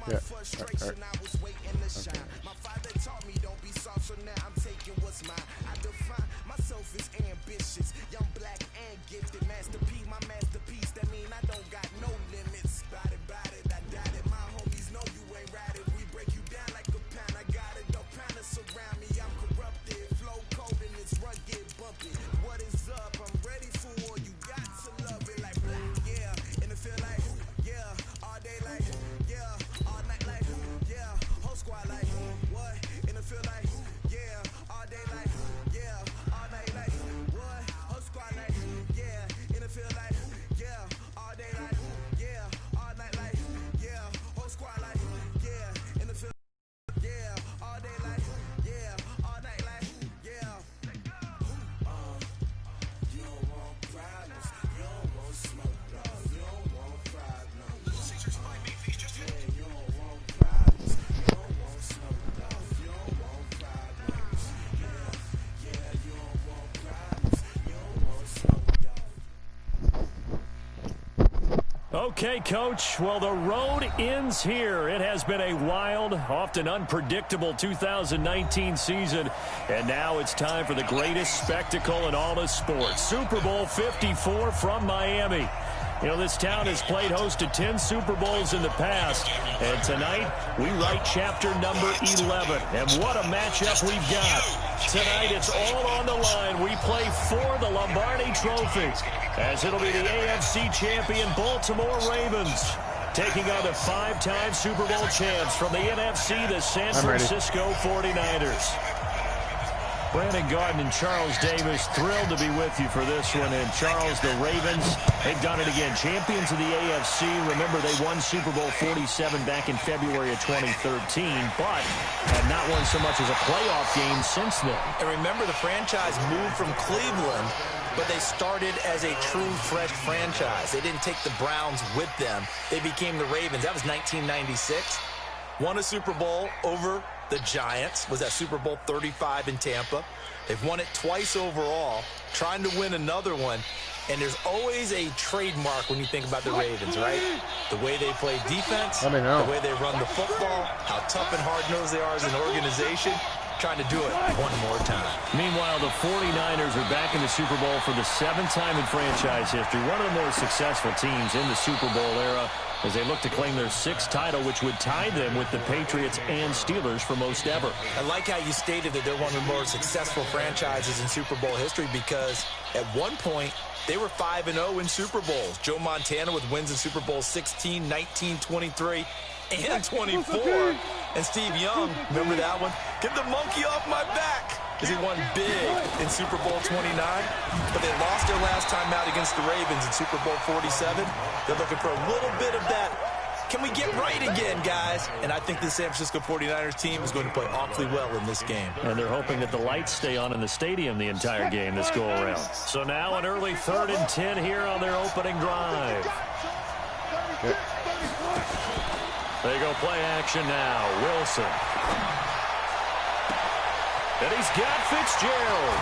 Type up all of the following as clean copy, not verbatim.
Yeah. I was waiting to shine. My father taught me don't be soft, so now I'm taking what's mine. I define myself as ambitious, young, black, and gifted. Masterpiece, my masterpiece. That mean I don't got no limits. Bout it, I doubt it. My homies know you ain't ratted. We break you down like a pound. I got it, no pound to surround me. I'm corrupted, flow cold and it's rugged, bumpy. What is up? I'm ready for war. You got to love it like black, yeah. And it feel like, yeah, all day like, yeah, all night like, yeah, whole squad like, what? And it feel like, yeah, all day like, yeah, all night like, what? Whole squad like, yeah, and it feel like, yeah, all day like, yeah, all night like, yeah, whole squad like, yeah, and it feel like, yeah, all day like, yeah, all night like, yeah. You don't want problems, you don't want smoke, no, you don't want problems. Yeah, you don't want problems, you don't want smoke, no, you don't want problems. Yeah, you don't want problems, you don't want smoke, no. Okay, Coach. Well, the road ends here. It has been a wild, often unpredictable 2019 season. And now it's time for the greatest spectacle in all of sports. Super Bowl 54 from Miami. You know, this town has played host to 10 Super Bowls in the past. And tonight, we write chapter number 11. And what a matchup we've got. Tonight, it's all on the line. We play for the Lombardi Trophy, as it'll be the AFC champion Baltimore Ravens taking on the five-time Super Bowl champs from the NFC, the San Francisco 49ers. Brandon Garden and Charles Davis, thrilled to be with you for this one. And Charles, the Ravens, they've done it again. Champions of the AFC. Remember, they won Super Bowl 47 back in February of 2013, but have not won so much as a playoff game since then. And remember, the franchise moved from Cleveland, but they started as a true, fresh franchise. They didn't take the Browns with them. They became the Ravens. That was 1996. Won a Super Bowl over the Giants. Was that Super Bowl 35 in Tampa. They've won it twice overall, trying to win another one. And there's always a trademark when you think about the Ravens, right? The way they play defense, the way they run the football, how tough and hard-nosed they are as an organization. Trying to do it one more time. Meanwhile, the 49ers are back in the Super Bowl for the 7th time in franchise history. One of the more successful teams in the Super Bowl era as they look to claim their 6th title, which would tie them with the Patriots and Steelers for most ever. I like how you stated that they're one of the more successful franchises in Super Bowl history, because at one point they were 5-0 in Super Bowls. Joe Montana with wins in Super Bowl 16, 19, 23, and 24. And Steve Young, remember that one? Get the monkey off my back, as he won big in Super Bowl 29. But they lost their last time out against the Ravens in Super Bowl 47. They're looking for a little bit of that. Can we get right again, guys? And I think the San Francisco 49ers team is going to play awfully well in this game. And they're hoping that the lights stay on in the stadium the entire game this go-around. So now an early 3rd and 10 here on their opening drive. Yep. They go play action now. Wilson. And he's got Fitzgerald.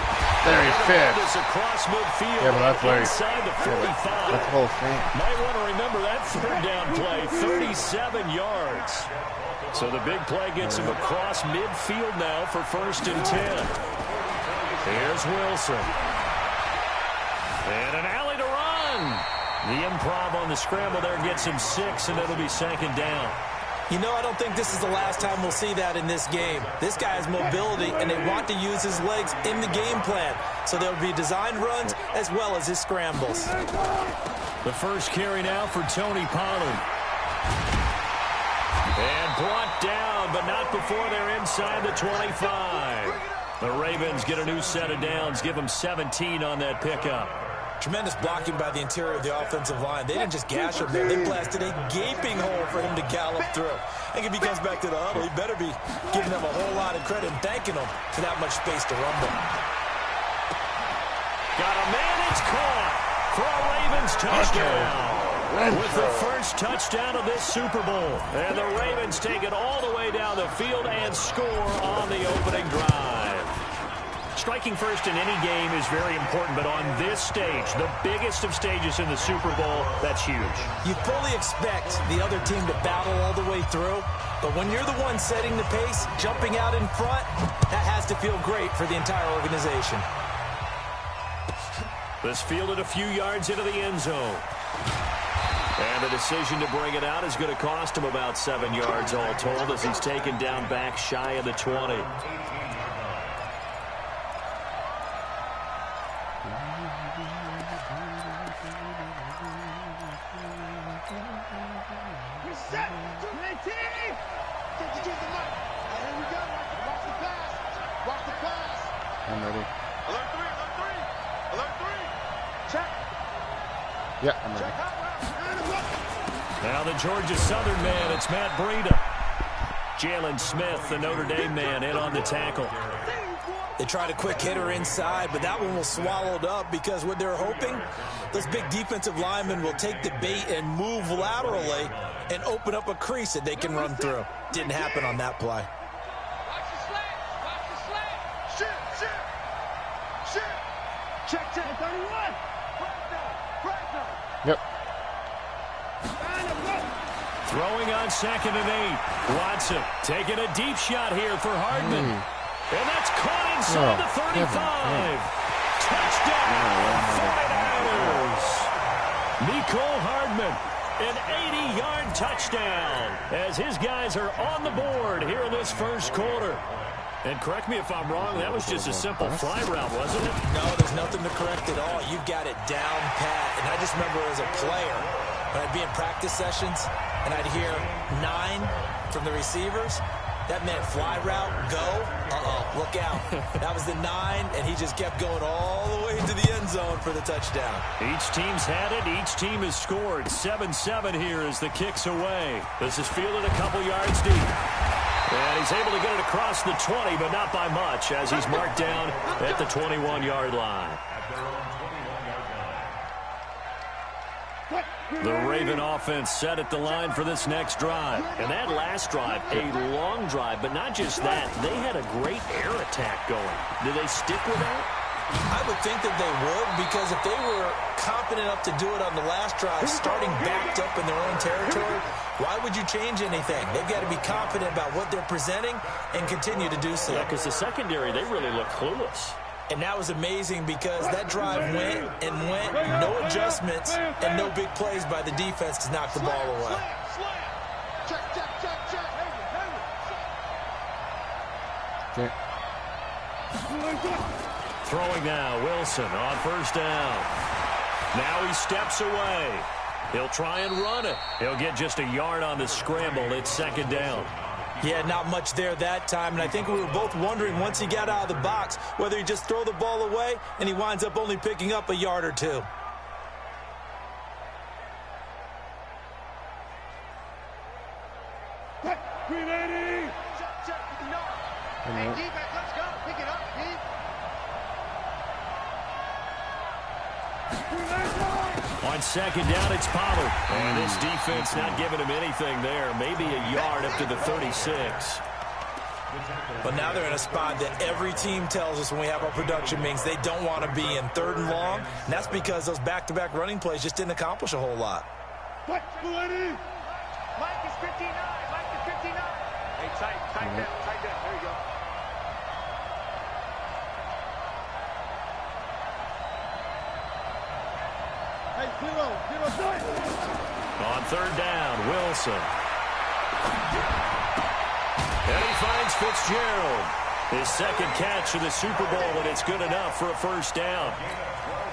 There he fits. Across midfield. Yeah, but that's where inside the 45. That's the whole thing. Might want to remember that 3rd down play. 37 yards. So the big play gets him across midfield now for 1st and 10. Here's Wilson. And an alley to run. The improv on the scramble there gets him 6, and it'll be 2nd down. You know, I don't think this is the last time we'll see that in this game. This guy has mobility, and they want to use his legs in the game plan. So there'll be designed runs as well as his scrambles. The first carry now for Tony Pollard. And brought down, but not before they're inside the 25. The Ravens get a new set of downs, give them 17 on that pickup. Tremendous blocking by the interior of the offensive line. They didn't just gash him there. They blasted a gaping hole for him to gallop through. I think if he comes back to the huddle, he better be giving them a whole lot of credit and thanking them for that much space to rumble. Got a man, it's caught for a Ravens touchdown. With the first touchdown of this Super Bowl. And the Ravens take it all the way down the field and score on the opening drive. striking first in any game is very important, but on this stage, the biggest of stages in the Super Bowl, that's huge. You fully expect the other team to battle all the way through, but when you're the one setting the pace, jumping out in front, that has to feel great for the entire organization. This fielded a few yards into the end zone. And the decision to bring it out is going to cost him about 7 yards all told as he's taken down back shy of the 20. I'm ready. Alert 3, alert 3. Alert 3. Check. Yeah, I'm ready. Now the Georgia Southern man, it's Matt Breida. Jalen Smith, the Notre Dame man, in on the tackle. They tried a quick hitter inside, but that one was swallowed up because what they're hoping, those big defensive linemen will take the bait and move laterally and open up a crease that they can run through. Didn't happen on that play. Watch the slant. Watch the slant. Shoot. Shoot. Check 10. 31. Yep. Throwing on 2nd and 8. Watson taking a deep shot here for Hardman. And that's caught inside the 35. Touchdown, 49ers. Nicole Hardman, an 80-yard touchdown as his guys are on the board here in this first quarter. And correct me if I'm wrong, that was just a simple fly route, wasn't it? No, there's nothing to correct at all. You've got it down pat. And I just remember as a player, when I'd be in practice sessions and I'd hear 9 from the receivers, that meant fly route, go, look out. That was the 9, and he just kept going all the way into the end zone for the touchdown. Each team's had it. Each team has scored. 7-7 here as the kick's away. This is fielded a couple yards deep. And he's able to get it across the 20, but not by much, as he's marked down at the 21-yard line. The Raven offense set at the line for this next drive. And that last drive, a long drive, but not just that. They had a great air attack going. Do they stick with that? I would think that they would, because if they were confident enough to do it on the last drive, starting backed up in their own territory, why would you change anything? They've got to be confident about what they're presenting and continue to do so. Yeah, because the secondary, they really look clueless. And that was amazing because that drive went and went, no adjustments, and no big plays by the defense to knock the ball away. Okay. Throwing now, Wilson on first down. Now he steps away. He'll try and run it. He'll get just a yard on the scramble. It's 2nd down. Yeah, not much there that time, and I think we were both wondering once he got out of the box whether he just throw the ball away and he winds up only picking up a yard or 2. Hey, defense, let's go. Pick it up, Pete. On 2nd down, it's Pollard. And this defense not giving him anything there. Maybe a yard up to the 36. But now they're in a spot that every team tells us when we have our production meetings they don't want to be in 3rd and long. And that's because those back-to-back running plays just didn't accomplish a whole lot. Mike is 59. Mike is 59. Hey, tight down. There you go. Hey, zero. On 3rd down, Wilson. And he finds Fitzgerald. His 2nd catch of the Super Bowl, and it's good enough for a first down.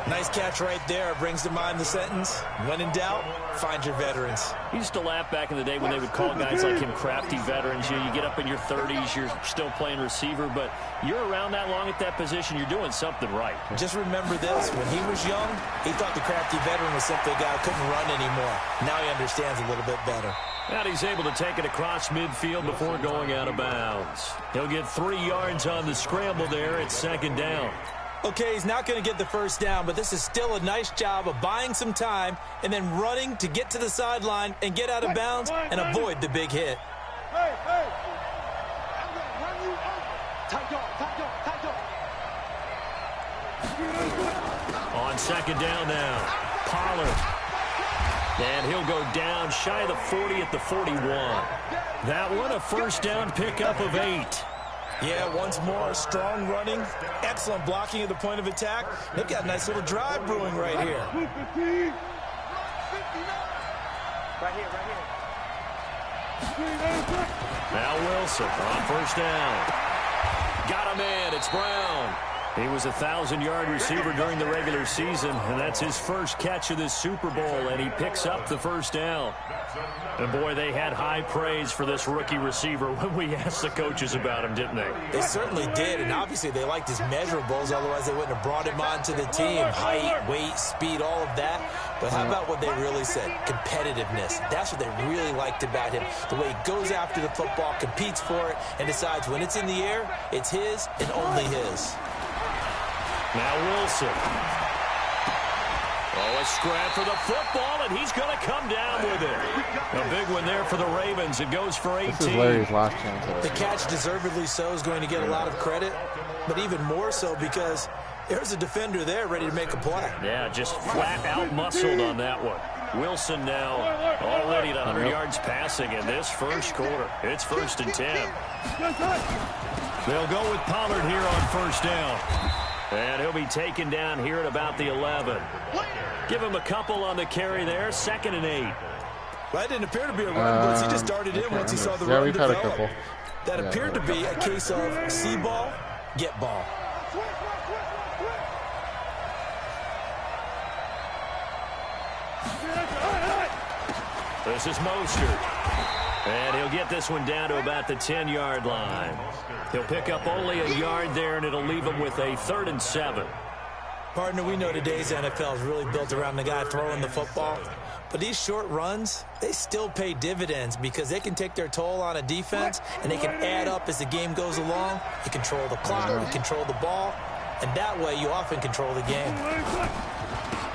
Nice catch right there. Brings to mind the sentence, when in doubt, find your veterans. He used to laugh back in the day when they would call guys like him crafty veterans. You get up in your 30s, you're still playing receiver, but you're around that long at that position, you're doing something right. Just remember this. When he was young, he thought the crafty veteran was simply a guy who couldn't run anymore. Now he understands a little bit better. And he's able to take it across midfield before going out of bounds. He'll get 3 yards on the scramble there at 2nd down. Okay, he's not going to get the first down, but this is still a nice job of buying some time and then running to get to the sideline and get out of bounds and avoid the big hit. Hey, I'm going to run you over. Tight dog. On second down now, Pollard. And he'll go down shy of the 40 at the 41. That one a first down pickup of 8. Yeah, once more, strong running, excellent blocking at the point of attack. They've got a nice little drive brewing right here. Now Wilson on first down. Got him in. It's Brown. He was a 1,000-yard receiver during the regular season, and that's his first catch of this Super Bowl, and he picks up the first down. And, boy, they had high praise for this rookie receiver when we asked the coaches about him, didn't they? They certainly did, and obviously they liked his measurables, otherwise they wouldn't have brought him onto the team. Height, weight, speed, all of that. But how about what they really said? Competitiveness. That's what they really liked about him. The way he goes after the football, competes for it, and decides when it's in the air, it's his and only his. Now Wilson. Oh, a scrap for the football, and he's going to come down with it. A big one there for the Ravens. It goes for 18. This is Larry's last chance. The catch, deservedly so, is going to get a lot of credit, but even more so because there's a defender there ready to make a play. Yeah, just flat out muscled on that one. Wilson now already at 100 yards passing in this first quarter. It's 1st and 10. They'll go with Pollard here on first down. And he'll be taken down here at about the 11. Give him a couple on the carry there. 2nd and 8. Well, that didn't appear to be a run blitz. He just started in once he saw the run we've develop. had a couple. That appeared to be a case of see ball, get ball. This is Mostert. And he'll get this one down to about the 10-yard line. He'll pick up only a yard there, and it'll leave him with a 3rd and 7. Partner, we know today's NFL is really built around the guy throwing the football. But these short runs, they still pay dividends because they can take their toll on a defense, and they can add up as the game goes along. You control the clock, you control the ball, and that way you often control the game.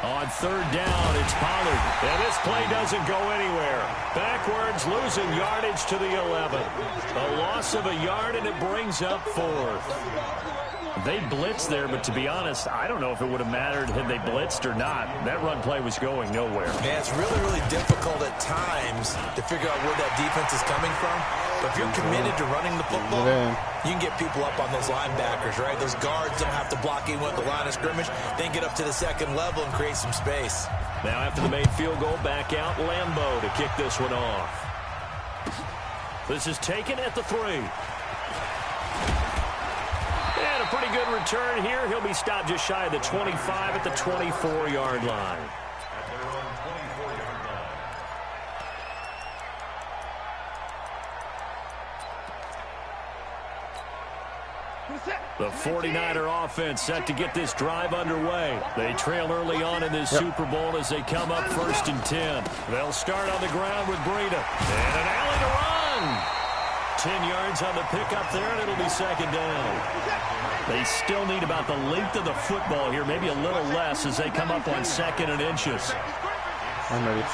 On 3rd down, it's Pollard. And this play doesn't go anywhere. Backwards, losing yardage to the 11. A loss of a yard, and it brings up 4th. They blitzed there, but to be honest, I don't know if it would have mattered had they blitzed or not. That run play was going nowhere. Man, it's really, really difficult at times to figure out where that defense is coming from. But if you're committed to running the football, you can get people up on those linebackers, right? Those guards don't have to block anyone at the line of scrimmage. Then get up to the 2nd level and create some space. Now after the made field goal, back out Lambeau to kick this one off. This is taken at the 3. And a pretty good return here. He'll be stopped just shy of the 25 at the 24-yard line. The 49er offense set to get this drive underway. They trail early on in this Super Bowl as they come up 1st and 10. They'll start on the ground with Breida. And an alley to run. 10 yards on the pickup there, and it'll be 2nd down. They still need about the length of the football here, maybe a little less as they come up on 2nd and inches. I'm ready.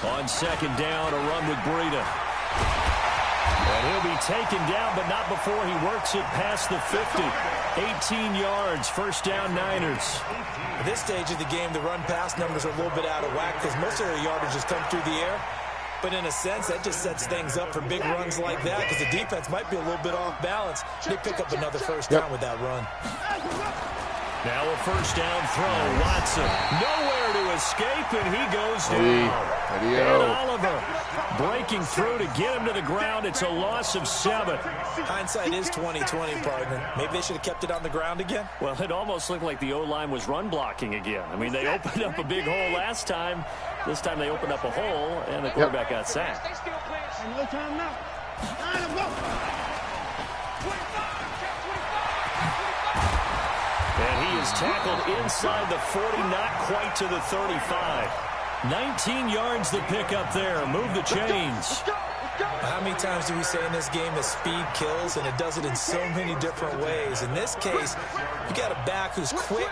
On 2nd down, a run with Breida. And he'll be taken down, but not before he works it past the 50. 18 yards, 1st down Niners. At this stage of the game, the run-pass numbers are a little bit out of whack because most of their yardage has come through the air. But in a sense, that just sets things up for big runs like that because the defense might be a little bit off balance. They pick up another first down with that run. Now a 1st down throw. Watson nowhere to escape, and he goes down. And Oliver breaking through to get him to the ground. It's a loss of 7. Hindsight is 20/20, partner. Maybe they should have kept it on the ground again. Well, it almost looked like the O-line was run blocking again. I mean, they opened up a big hole last time. This time they opened up a hole, and the quarterback got sacked. No time now. And he is tackled inside the 40, not quite to the 35. 19 yards the pickup there. Move the chains. How many times do we say in this game that speed kills, and it does it in so many different ways? In this case, you got a back who's quick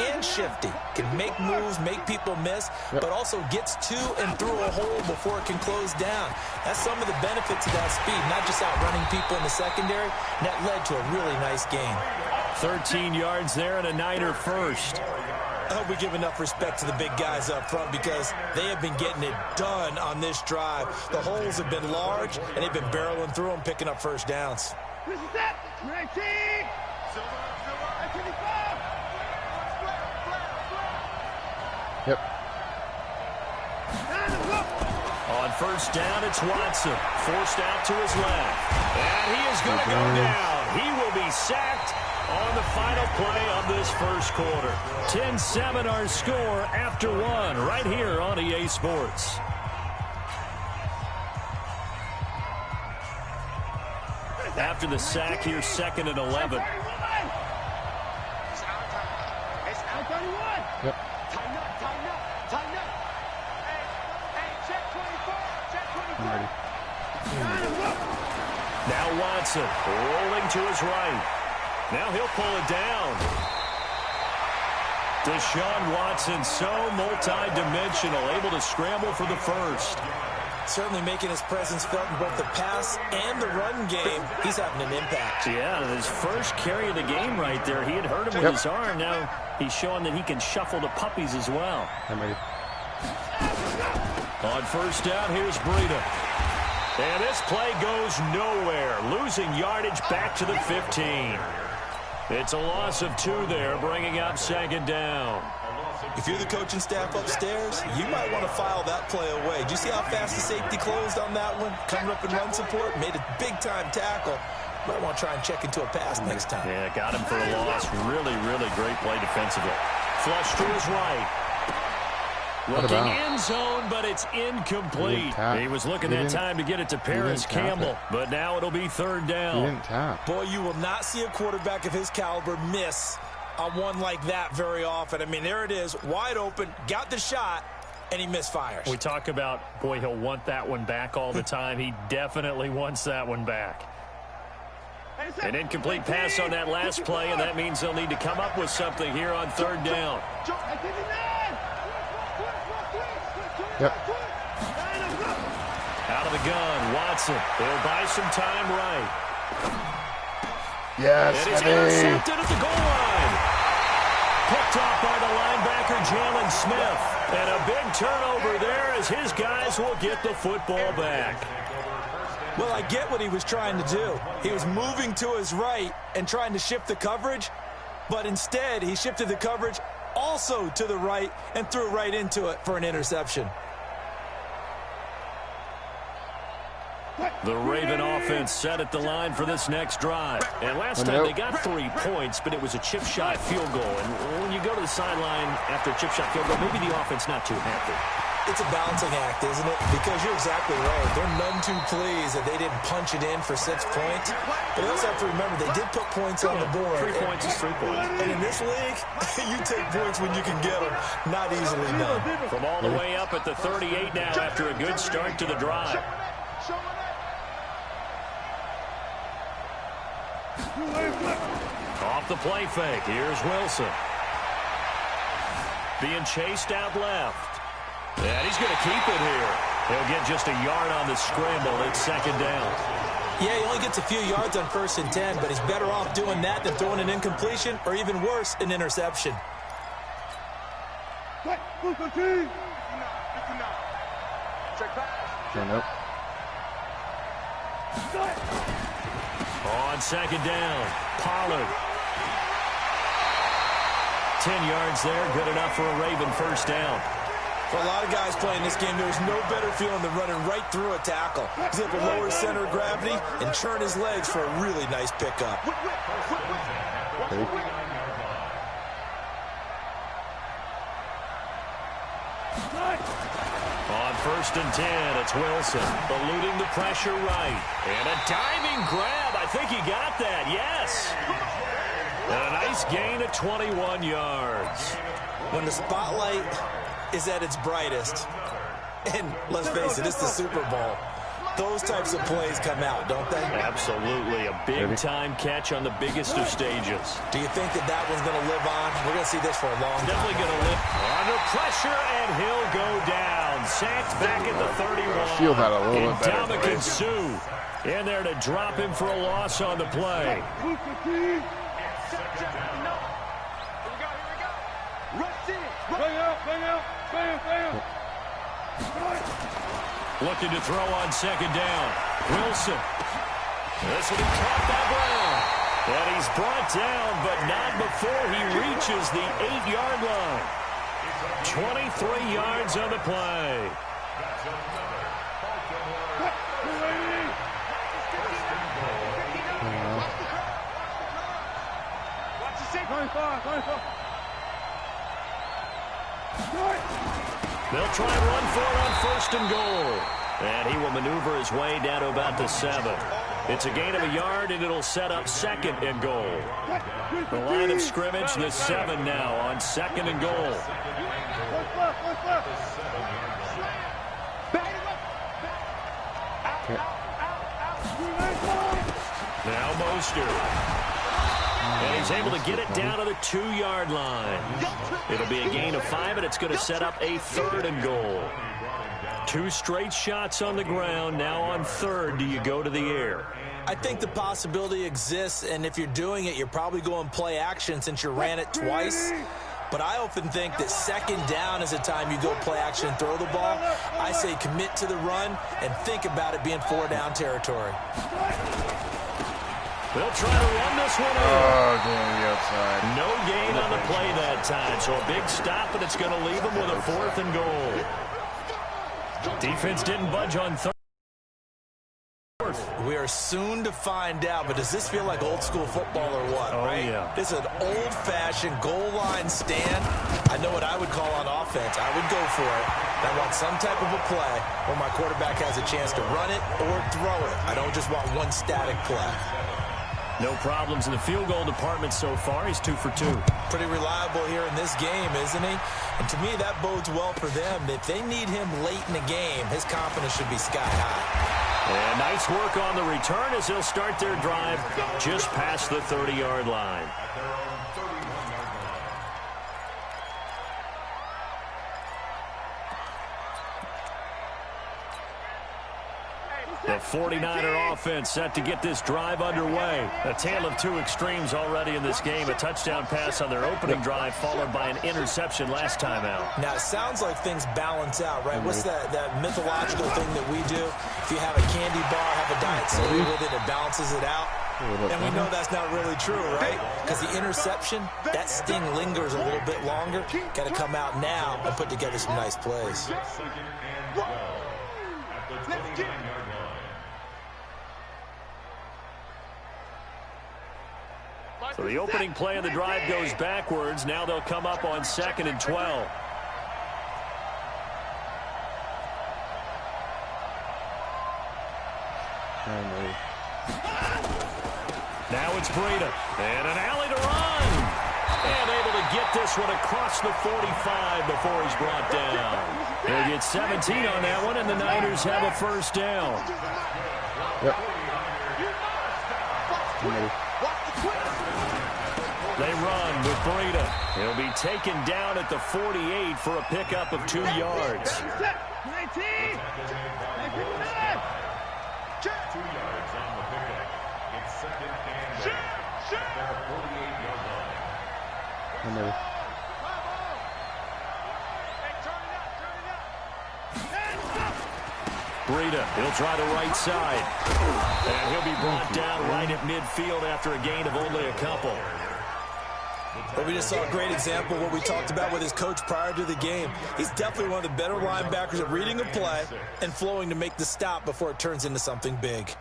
and shifty, can make moves, make people miss, but also gets to and through a hole before it can close down. That's some of the benefits of that speed, not just outrunning people in the secondary, and that led to a really nice game. 13 yards there and a Niner first. I hope we give enough respect to the big guys up front because they have been getting it done on this drive. The holes have been large, and they've been barreling through them, picking up first downs. Yep. On first down, it's Watson. Forced out to his left. And he is going to go down. He will be sacked on the final play of this first quarter. 10-7 our score after one right here on EA Sports. After the sack, here's 2nd and 11. Yep. I'm ready. Now Watson rolling to his right. Now he'll pull it down. Deshaun Watson, so multi-dimensional, able to scramble for the first. Certainly making his presence felt in both the pass and the run game. He's having an impact. Yeah, his first carry of the game right there. He had hurt him with his arm. Now he's showing that he can shuffle the puppies as well. I'm ready. On first down, here's Breida. And this play goes nowhere. Losing yardage back to the 15. It's a loss of 2 there, bringing up 2nd down. If you're the coaching staff upstairs, you might want to file that play away. Do you see how fast the safety closed on that one? Coming up in run support, made a big-time tackle. Might want to try and check into a pass next time. Yeah, got him for a loss. Really, really great play defensively. Flush to his right. Looking end zone, but it's incomplete. He was looking that time to get it to Paris Campbell, but now it'll be 3rd down. He didn't tap. Boy, you will not see a quarterback of his caliber miss on one like that very often. I mean, there it is, wide open, got the shot, and he misfires. We talk about, boy, he'll want that one back all the time. He definitely wants that one back. An incomplete pass on that last play, and that means they'll need to come up with something here on 3rd down. Yep. Out of the gun, Watson. They'll buy some time right. Yes, and he's intercepted at the goal line. Picked off by the linebacker, Jalen Smith. And a big turnover there as his guys will get the football back. Well, I get what he was trying to do. He was moving to his right and trying to shift the coverage, but instead he shifted the coverage also to the right and threw right into it for an interception. The Raven offense set at the line for this next drive. And last time they got 3 points, but it was a chip shot field goal. And when you go to the sideline after a chip shot field goal, maybe the offense not too happy. It's a balancing act, isn't it? Because you're exactly right. They're none too pleased that they didn't punch it in for 6 points. But you also have to remember they did put points on the board. 3 points is 3 points. And in this league, you take points when you can get them. Not easily done. From all the way up at the 38 now after a good start to the drive. Off the play fake. Here's Wilson. Being chased out left. And he's going to keep it here. He'll get just a yard on the scramble. It's 2nd down. Yeah, he only gets a few yards on 1st and 10, but he's better off doing that than throwing an incompletion or even worse, an interception. Nope. On 2nd down, Pollard. 10 yards there, good enough for a Raven first down. For a lot of guys playing this game, there's no better feeling than running right through a tackle. He's able to lower his center of gravity and churn his legs for a really nice pickup. On 1st and 10, it's Wilson, eluding the pressure right. And a diving grab. I think he got that, yes. And a nice gain of 21 yards. When the spotlight is at its brightest, and let's face it, it's the Super Bowl, Those types of plays come out, don't they? Absolutely. A big-time catch on the biggest of stages. Do you think that one's going to live on? We're going to see this for a long time. Definitely going to live under pressure, and he'll go down. Sacked back at the 31. Feel that a little bit better. Dominican Sue in there to drop him for a loss on the play. Looking to throw on second down. Wilson. This will be caught back around. And he's brought down, but not before he reaches the 8-yard line. 23 yards on the play. They'll try and run for it on first and goal. And he will maneuver his way down to about the 7. It's a gain of a yard, and it'll set up second and goal. The line of scrimmage, the 7 now on second and goal. Now Mostert. And he's able to get it down to the 2-yard line. It'll be a gain of 5, and it's going to set up a third and goal. 2 straight shots on the ground. Now on third, do you go to the air? I think the possibility exists, and if you're doing it, you're probably going play action since you ran it twice. But I often think that second down is a time you go play action and throw the ball. I say commit to the run and think about it being 4-down territory. They'll try to run this one in. Oh, damn, the outside. No gain on the play that time, so a big stop, and it's going to leave them with a 4th and goal. Defense didn't budge on third. We are soon to find out, but does this feel like old school football or what, right? Yeah. This is an old-fashioned goal line stand. I know what I would call on offense. I would go for it. I want some type of a play where my quarterback has a chance to run it or throw it. I don't just want one static play. No problems in the field goal department so far. He's 2 for 2. Pretty reliable here in this game, isn't he? And to me, that bodes well for them. If they need him late in the game, his confidence should be sky high. And nice work on the return as they'll start their drive just past the 30-yard line. The 49er offense set to get this drive underway. A tale of 2 extremes already in this game. A touchdown pass on their opening drive followed by an interception last time out. Now, it sounds like things balance out, right? What's that mythological thing that we do? If you have a candy bar, have a diet soda with it, it balances it out. And we know that's not really true, right? Because the interception, that sting lingers a little bit longer. Got to come out now and put together some nice plays. So the opening play of the drive goes backwards. Now they'll come up on 2nd and 12. Now it's Breida. And an alley to run. And able to get this one across the 45 before he's brought down. He'll get 17 on that one, and the Niners have a first down. Yep. They run with Breida. He'll be taken down at the 48 for a pickup of 2 yards. 2 yards on the pickup. It's second and 48-yard line. Breida, he'll try the right side. And he'll be brought down right at midfield after a gain of only a couple. But we just saw a great example of what we talked about with his coach prior to the game. He's definitely one of the better linebackers at reading a play and flowing to make the stop before it turns into something big.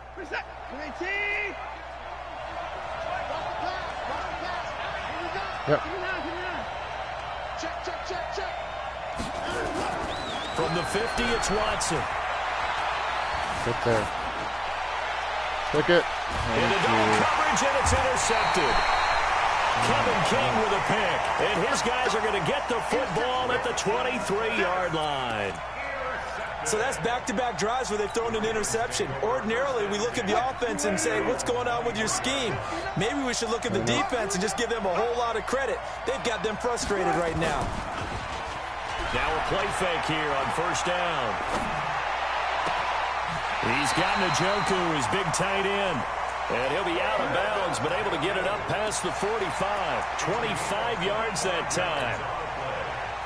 Yep. From the 50, it's Watson. Right there. Take it. Into double coverage, and it's intercepted. Kevin King with a pick, and his guys are going to get the football at the 23-yard line. So that's back-to-back drives where they've thrown an interception. Ordinarily, we look at the offense and say, what's going on with your scheme? Maybe we should look at the defense and just give them a whole lot of credit. They've got them frustrated right now. Now a play fake here on first down. He's got Njoku, his big tight end. And he'll be out of bounds, but able to get it up past the 45. 25 yards that time.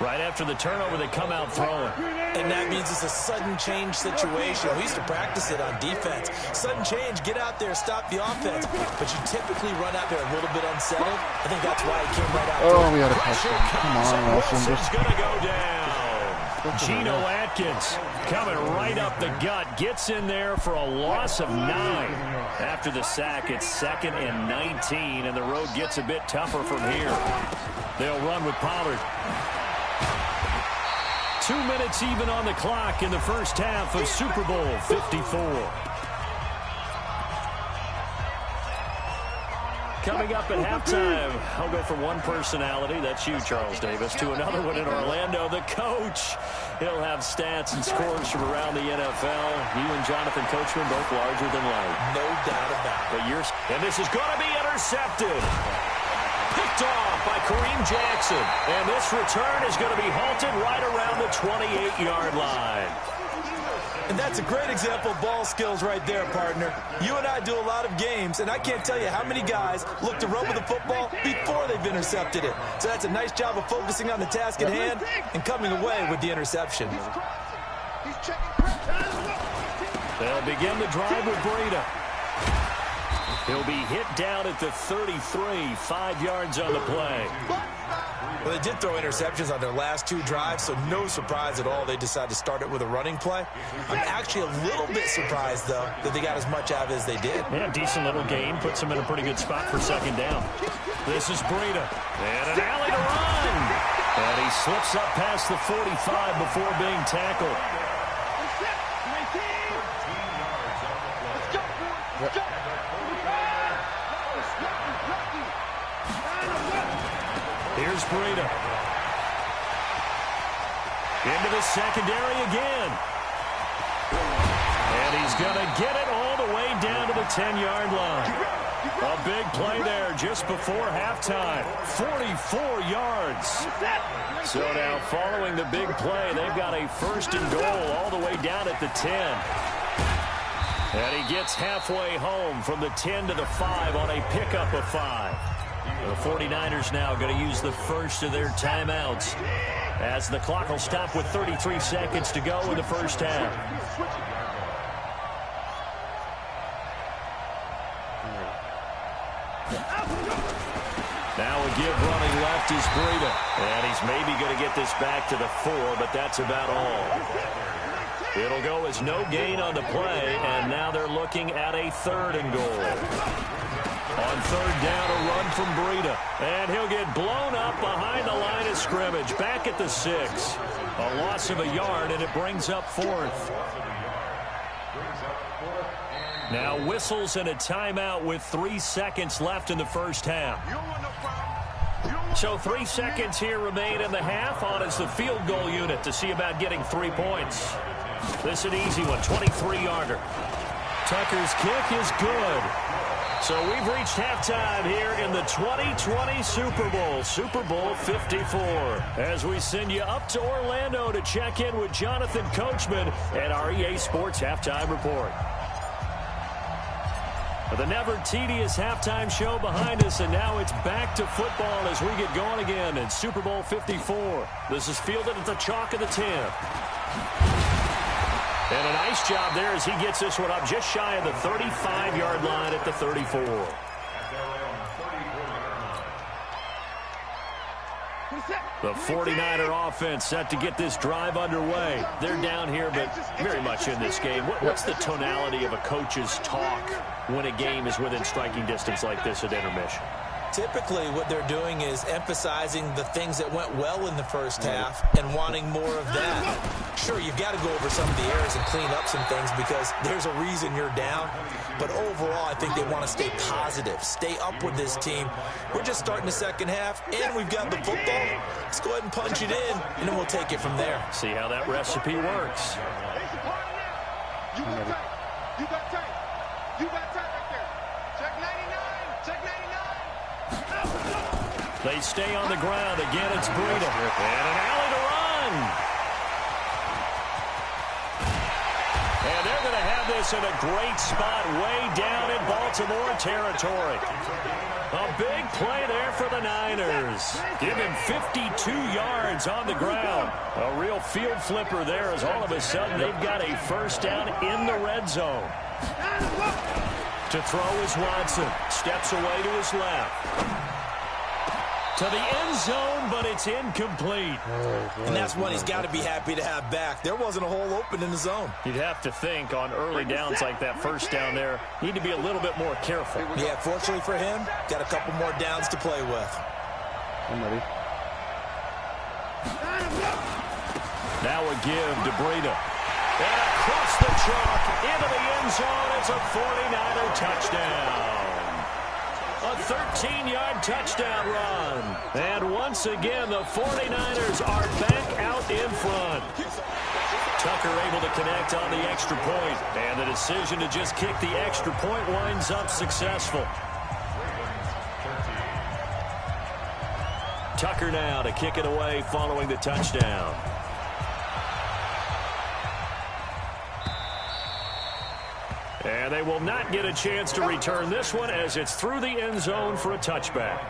Right after the turnover, they come out throwing. And that means it's a sudden change situation. We used to practice it on defense. Sudden change, get out there, stop the offense. But you typically run out there a little bit unsettled. I think that's why he came right out. Oh, we had a touchdown. Come on, Wilson. Wilson's going to go down. Geno Atkins coming right up the gut. Gets in there for a loss of 9. After the sack, it's 2nd and 19, and the road gets a bit tougher from here. They'll run with Pollard. 2 minutes even on the clock in the first half of Super Bowl 54. Coming up at halftime, I'll go from one personality, that's you, Charles Davis, to another one in Orlando, the coach. He'll have stats and scores from around the NFL. You and Jonathan Coachman both larger than life. No doubt about it. And this is going to be intercepted. Picked off by Kareem Jackson. And this return is going to be halted right around the 28-yard line. And that's a great example of ball skills right there, partner. You and I do a lot of games, and I can't tell you how many guys look to run with the football before they've intercepted it. So that's a nice job of focusing on the task at hand and coming away with the interception. They'll begin the drive with Breida. He'll be hit down at the 33, 5 yards on the play. Well, they did throw interceptions on their last 2 drives, so no surprise at all they decided to start it with a running play. I'm actually a little bit surprised, though, that they got as much out of it as they did. Yeah, decent little gain. Puts them in a pretty good spot for 2nd down. This is Breida. And an alley to run. And he slips up past the 45 before being tackled. Here's Breida. Into the secondary again. And he's going to get it all the way down to the 10-yard line. A big play there just before halftime. 44 yards. So now following the big play, they've got a 1st and goal all the way down at the 10. And he gets halfway home from the 10 to the 5 on a pickup of 5. The 49ers now going to use the first of their timeouts as the clock will stop with 33 seconds to go in the first half. Now a give running left is Breida. And he's maybe going to get this back to the 4, but that's about all. It'll go as no gain on the play, and now they're looking at a 3rd and goal. On 3rd down, a run from Breida. And he'll get blown up behind the line of scrimmage. Back at the 6. A loss of a yard, and it brings up 4th. Now whistles and a timeout with 3 seconds left in the first half. So 3 seconds here remain in the half. On is the field goal unit to see about getting 3 points. This is an easy one, 23-yarder. Tucker's kick is good. So we've reached halftime here in the 2020 Super Bowl, Super Bowl 54. As we send you up to Orlando to check in with Jonathan Coachman at our EA Sports Halftime Report. The never tedious halftime show behind us, and now it's back to football as we get going again in Super Bowl 54. This is fielded at the chalk of the 10. And a nice job there as he gets this one up just shy of the 35-yard line at the 34. The 49er offense set to get this drive underway. They're down here, but very much in this game. What's the tonality of a coach's talk when a game is within striking distance like this at intermission? Typically, what they're doing is emphasizing the things that went well in the first half and wanting more of that. Sure, you've got to go over some of the errors and clean up some things because there's a reason you're down. But overall, I think they want to stay positive, stay up with this team. We're just starting the second half, and we've got the football. Let's go ahead and punch it in, and then we'll take it from there. See how that recipe works. You got tight. You got tight. You got tight right there. Check 99. Check 99. They stay on the ground. Again, it's Breida. And an alley to run. And they're going to have this in a great spot way down in Baltimore territory. A big play there for the Niners. Give him 52 yards on the ground. A real field flipper there as all of a sudden they've got a first down in the red zone. To throw is Watson. Steps away to his left. To the end zone, but it's incomplete. And that's one he's got to be happy to have back. There wasn't a hole open in the zone. You'd have to think on early downs like that first down there, need to be a little bit more careful. Yeah, fortunately for him, got a couple more downs to play with. I'm ready. Now a give to Breida. And across the chalk into the end zone. It's a 49er touchdown. A 13-yard touchdown run. And once again, the 49ers are back out in front. Tucker able to connect on the extra point. And the decision to just kick the extra point winds up successful. Tucker now to kick it away following the touchdown. And they will not get a chance to return this one as it's through the end zone for a touchback.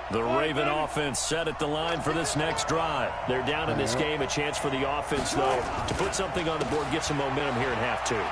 The Raven offense set at the line for this next drive. They're down in this game. A chance for the offense, though, to put something on the board, get some momentum here in half two.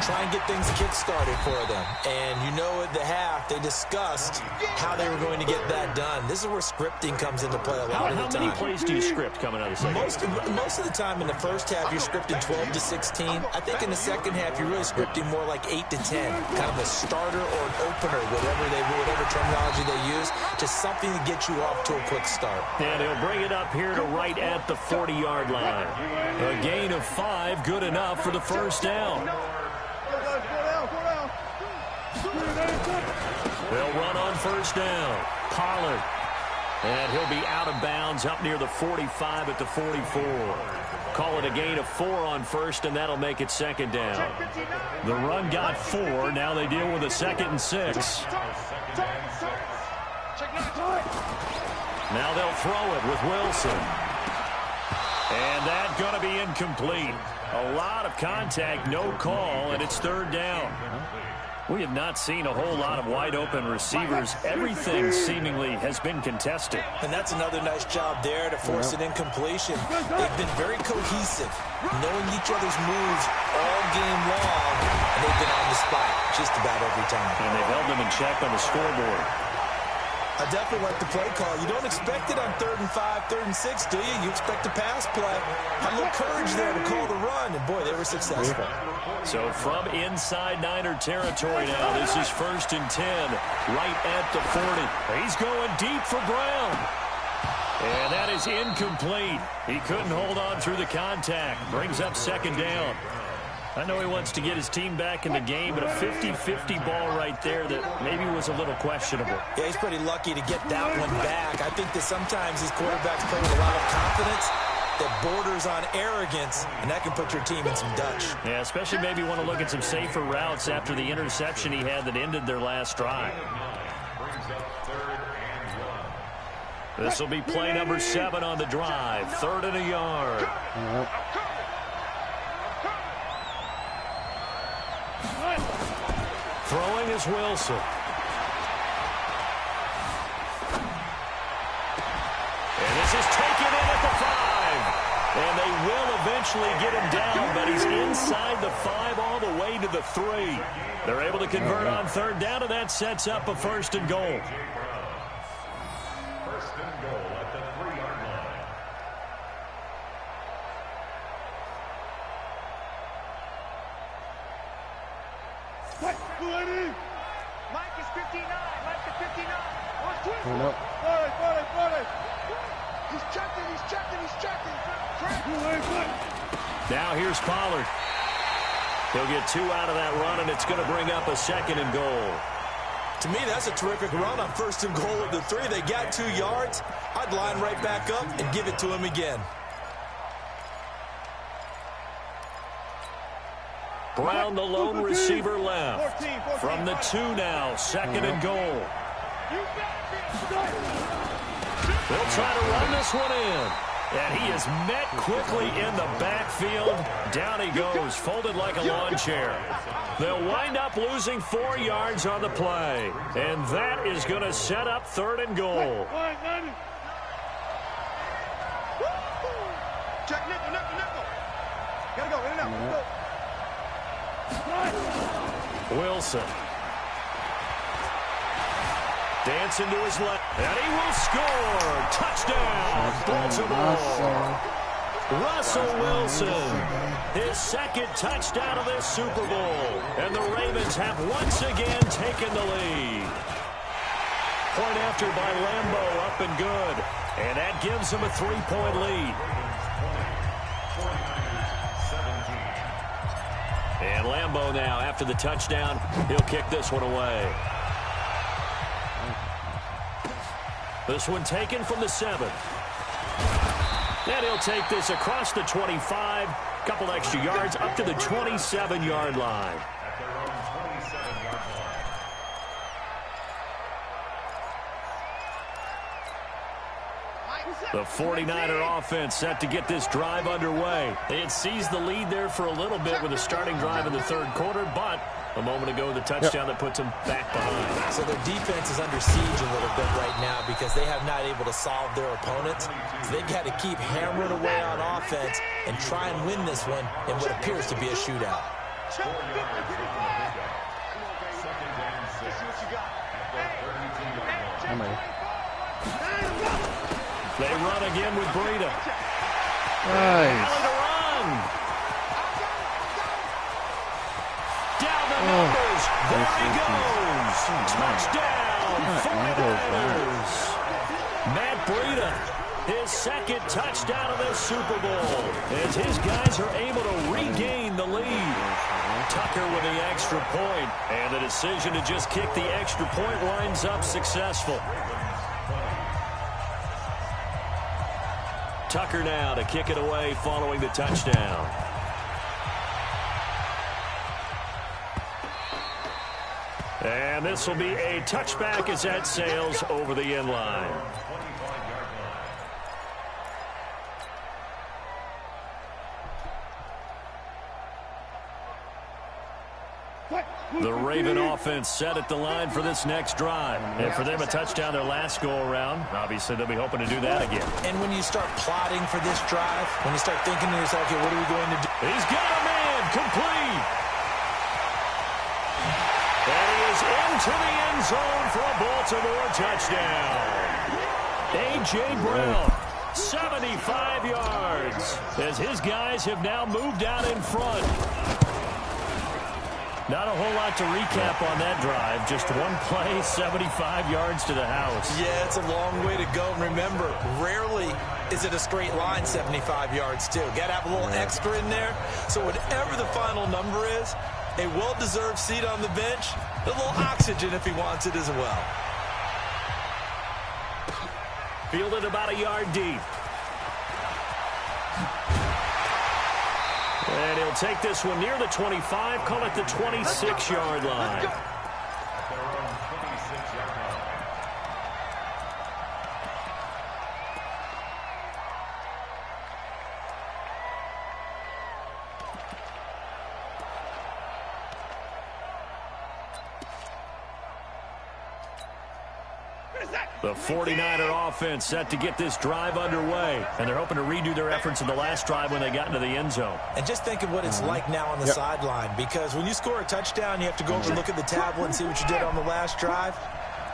Try and get things kick-started for them. And you know at the half, they discussed how they were going to get that done. This is where scripting comes into play a lot of the time. How many plays do you script coming out of the second half? Most of the time in the first half, you're scripting 12 to 16. I think in the second half, you're really scripting more like 8 to 10. Kind of a starter or an opener, whatever terminology they use, just something to get you off to a quick start. And he'll bring it up here to right at the 40-yard line. A gain of 5, good enough for the first down. They'll run on first down. Pollard. And he'll be out of bounds up near the 45 at the 44. Call it a gain of 4 on first, and that'll make it second down. The run got 4. Now they deal with a 2nd and 6. Now they'll throw it with Wilson. And that's going to be incomplete. A lot of contact, no call, and it's third down. We have not seen a whole lot of wide-open receivers. Everything seemingly has been contested. And that's another nice job there to force an incompletion. They've been very cohesive, knowing each other's moves all game long, and they've been on the spot just about every time. And they've held them in check on the scoreboard. I definitely like the play call. You don't expect it on 3rd and 5, 3rd and 6, do you? You expect a pass play. Had a little courage there to call the run, and boy, they were successful. So from inside Niner territory now, this is 1st and 10, right at the 40. He's going deep for Brown. And that is incomplete. He couldn't hold on through the contact. Brings up second down. I know he wants to get his team back in the game, but a 50-50 ball right there that maybe was a little questionable. Yeah, he's pretty lucky to get that one back. I think that sometimes these quarterbacks play with a lot of confidence that borders on arrogance, and that can put your team in some Dutch. Yeah, especially maybe want to look at some safer routes after the interception he had that ended their last drive. This will be play number 7 on the drive. 3rd and a yard. Throwing is Wilson. And this is taken in at the 5. And they will eventually get him down, but he's inside the 5 all the way to the 3. They're able to convert on 3rd down, and that sets up a 1st and goal. 1st and goal at the 3-yard line. Mike is 59. Mike is 59. What's twist? Hold up. He's checking. Now here's Pollard. He'll get 2 out of that run, and it's going to bring up a 2nd and goal. To me, that's a terrific run on 1st and goal at the 3. They got 2 yards. I'd line right back up and give it to him again. Brown, the lone receiver, left. From the 2 now, 2nd and goal. They'll try to run this one in. And he is met quickly in the backfield. Down he goes, folded like a lawn chair. They'll wind up losing 4 yards on the play. And that is going to set up 3rd and goal. Check nickel. Gotta go, in and out. Go. Wilson. Dancing to his left. And he will score. Touchdown, Baltimore. Russell Wilson. His 2nd touchdown of this Super Bowl. And the Ravens have once again taken the lead. Point after by Lambeau, up and good. And that gives them a 3-point lead. And Lambeau now, after the touchdown, he'll kick this one away. This one taken from the 7. And he'll take this across the 25. Couple extra yards up to the 27-yard line. The 49er offense set to get this drive underway. They had seized the lead there for a little bit with a starting drive in the 3rd quarter, but a moment ago, the touchdown that puts them back behind. So their defense is under siege a little bit right now because they have not able to solve their opponents. So they've got to keep hammering away on offense and try and win this one in what appears to be a shootout. They run again with Breida. Nice. Run. Down the numbers. There he goes. Touchdown, 49ers. Matt Breida, his 2nd touchdown of this Super Bowl, as his guys are able to regain the lead. Tucker with the extra point, and the decision to just kick the extra point winds up successful. Tucker now to kick it away following the touchdown. And this will be a touchback as that sails over the end line. The Raven offense set at the line for this next drive. And for them, a touchdown their last go-around. Obviously, they'll be hoping to do that again. And when you start plotting for this drive, when you start thinking to yourself, okay, what are we going to do? He's got a man, complete. And he is into the end zone for a Baltimore touchdown. A.J. Brown, 75 yards, as his guys have now moved out in front. Not a whole lot to recap on that drive. Just one play, 75 yards to the house. Yeah, it's a long way to go. And remember, rarely is it a straight line 75 yards, too. Got to have a little extra in there. So whatever the final number is, a well-deserved seat on the bench, a little oxygen if he wants it as well. Fielded about a yard deep. And he'll take this one near the 25, call it the 26-yard line. The 49er offense set to get this drive underway, and they're hoping to redo their efforts in the last drive when they got into the end zone. And just think of what it's like now on the sideline, because when you score a touchdown, you have to go over and look at the tablet and see what you did on the last drive.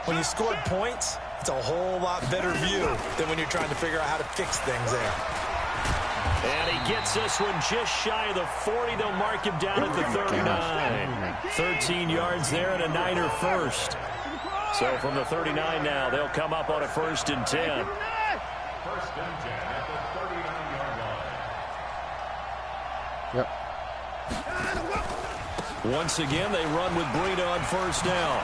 When you scored points, it's a whole lot better view than when you're trying to figure out how to fix things there. And he gets this one just shy of the 40. They'll mark him down at the 39. 13 yards there and a Niner first. So from the 39 now, they'll come up on a 1st and 10. 1st and 10 at the 39-yard line. Yep. Once again, they run with Breida on 1st down.